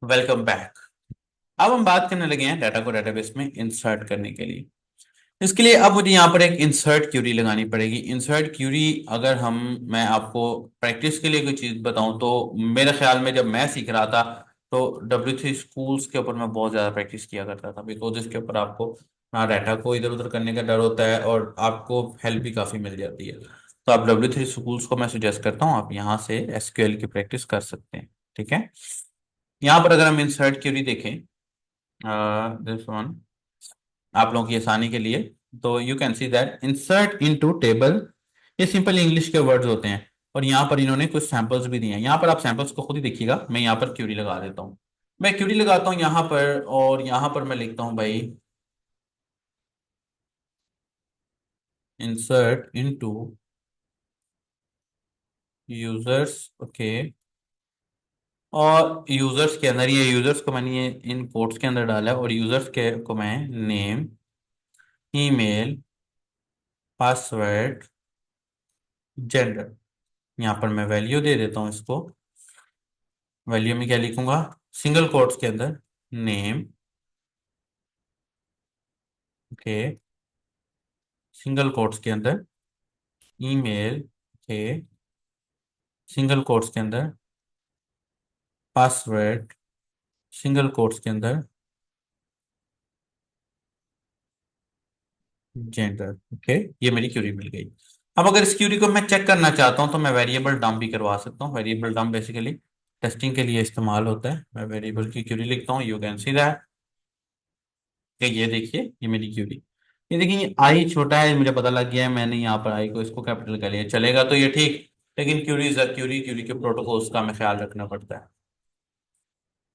Welcome back. अब हम बात करने लगे हैं डाटा को डेटाबेस में इंसर्ट करने के लिए। इसके लिए अब मुझे यहाँ पर एक इंसर्ट क्यूरी लगानी पड़ेगी। इंसर्ट क्यूरी अगर हम मैं आपको प्रैक्टिस के लिए कोई चीज़ बताऊं तो मेरे ख्याल में जब मैं सीख रहा था तो W3 स्कूल्स के ऊपर मैं बहुत ज़्यादा प्रैक्टिस किया करता था, बिकॉज इसके ऊपर आपको ना डाटा को इधर उधर करने का डर होता है और आपको हेल्प भी काफ़ी मिल जाती है। तो आप W3 स्कूल्स को मैं सुजेस्ट करता हूँ, आप यहाँ से SQL की प्रैक्टिस कर सकते हैं। ठीक है, यहाँ पर अगर हम इंसर्ट क्यूरी देखें, दिस वन, आप लोगों की आसानी के लिए, तो you can see that insert into table, ये सिंपल इंग्लिश के वर्ड्स होते हैं। और यहाँ पर इन्होंने कुछ सैंपल्स भी दिए हैं, यहाँ पर आप सैंपल्स को खुद ही देखिएगा। मैं यहाँ पर क्यूरी लगा देता हूँ। मैं क्यूरी लगाता हूँ यहाँ पर और यहाँ पर मैं लिखता हूँ भाई इंसर्ट इनटू यूजर्स। ओके, और यूजर्स के अंदर ये यूजर्स को मैंने ये इन कोट्स के अंदर डाला है और यूजर्स के को मैं नेम, ईमेल, पासवर्ड, जेंडर, यहाँ पर मैं वैल्यू दे देता हूँ इसको। वैल्यू में क्या लिखूंगा, सिंगल कोट्स के अंदर नेम, ओके, सिंगल कोट्स के अंदर ईमेल, ओके, सिंगल कोट्स के अंदर पासवर्ड, सिंगल कोट्स के अंदर जेंडर। ओके, ये मेरी क्यूरी मिल गई। अब अगर इस क्यूरी को मैं चेक करना चाहता हूँ तो मैं वेरिएबल डंप भी करवा सकता हूँ। वेरिएबल डंप बेसिकली टेस्टिंग के लिए इस्तेमाल होता है। मैं वेरिएबल की क्यूरी लिखता हूँ, यू कैन सी दैट, कि ये देखिए ये मेरी क्यूरी। ये देखिए ये आई छोटा है, मुझे पता लग गया है, मैंने यहाँ पर आई को इसको कैपिटल कर लिया, चलेगा तो ये ठीक। लेकिन क्यूरी इज क्यूरी, क्यूरी के प्रोटोकॉल्स का हमें ख्याल रखना पड़ता है।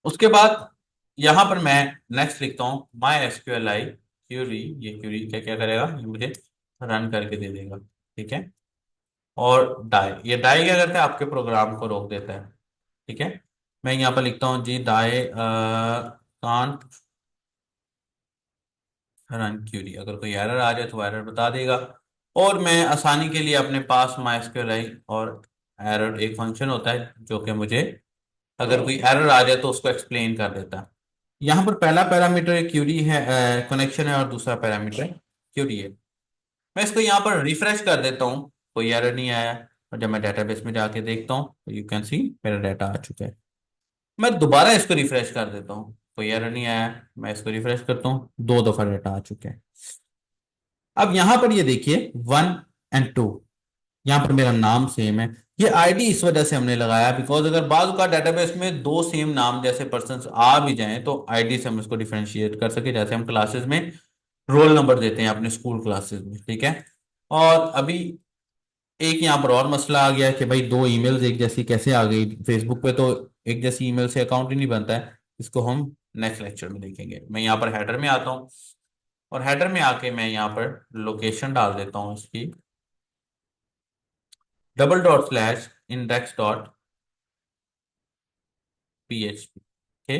उसके बाद यहाँ पर मैं नेक्स्ट लिखता हूँ माई एसक्यूएल आई क्यूरी। ये क्यूरी क्या क्या करेगा, ये मुझे रन करके दे देगा। ठीक है, और डाई, ये डाई क्या करता है, आपके प्रोग्राम को रोक देता है। ठीक है, मैं यहाँ पर लिखता हूँ जी डाई कांट रन क्यूरी। अगर कोई एरर आ जाए तो एरर बता देगा। और मैं आसानी के लिए अपने पास MySQLi और एरर एक फंक्शन होता है जो कि मुझे अगर कोई एरर आ जाए तो उसको एक्सप्लेन कर देता है। यहाँ पर पहला पैरामीटर क्यूरी है, कनेक्शन है, और दूसरा पैरामीटर क्यूरी है। मैं इसको यहाँ पर रिफ्रेश कर देता हूँ, कोई एरर नहीं आया। और जब मैं डेटाबेस में जाके देखता हूँ तो यू कैन सी मेरा डाटा आ चुका है। मैं दोबारा इसको रिफ्रेश कर देता हूँ, कोई एरर नहीं आया। मैं इसको रिफ्रेश करता हूँ, 2 दफा डाटा आ चुका है। अब यहां पर ये देखिए 1 और 2, यहां पर मेरा नाम सेम है। ये आईडी इस वजह से हमने लगाया बिकॉज अगर बाद का डेटाबेस में दो सेम नाम जैसे पर्सन आ भी जाएं तो आईडी से हम इसको डिफरेंशिएट कर सके, जैसे हम क्लासेस में रोल नंबर देते हैं अपने स्कूल क्लासेस में। ठीक है, और अभी एक यहाँ पर और मसला आ गया कि भाई दो ईमेल्स एक जैसी कैसे आ गई फेसबुक पे, तो एक जैसी ईमेल से अकाउंट ही नहीं बनता है। इसको हम नेक्स्ट लेक्चर में देखेंगे। मैं यहाँ पर हेडर में आता हूँ और हेडर में आके मैं यहाँ पर लोकेशन डाल देता हूँ इसकी, $index.php। ओके,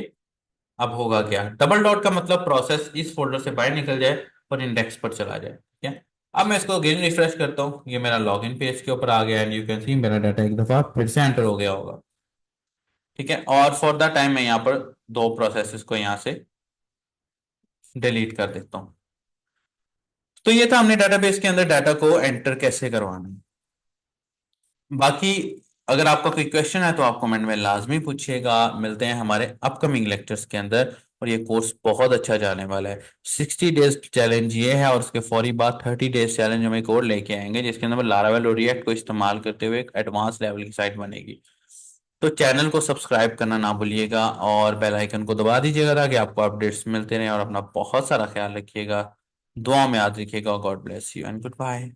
अब होगा क्या, डबल डॉट का मतलब प्रोसेस इस फोल्डर से बाहर निकल जाए और इंडेक्स पर चला जाए। ठीक है, अब मैं इसको अगेन रिफ्रेश करता हूँ, ये मेरा लॉगिन पेज के ऊपर आ गया एंड यू कैन सी मेरा डाटा एक दफा फिर से एंटर हो गया होगा। ठीक है, और फॉर द टाइम मैं यहाँ पर दो प्रोसेसेस को यहाँ से डिलीट कर देता हूँ। तो ये था हमने डेटाबेस के अंदर डाटा को एंटर कैसे करवाना है। बाकी अगर आपका कोई क्वेश्चन है तो आप कमेंट में लाजमी पूछिएगा। मिलते हैं हमारे अपकमिंग लेक्चर्स के अंदर। और ये कोर्स बहुत अच्छा जाने वाला है। 60 डेज चैलेंज ये है और उसके फौरी बाद 30 डेज चैलेंज हम एक और लेके आएंगे जिसके अंदर लारावेल और रिएक्ट को इस्तेमाल करते हुए एक एडवांस लेवल की साइट बनेगी। तो चैनल को सब्सक्राइब करना ना भूलिएगा और बेल आइकन को दबा दीजिएगा ताकि आपको अपडेट्स मिलते रहें। और अपना बहुत सारा ख्याल रखिएगा, दुआ में याद रखिएगा। God bless you and good bye.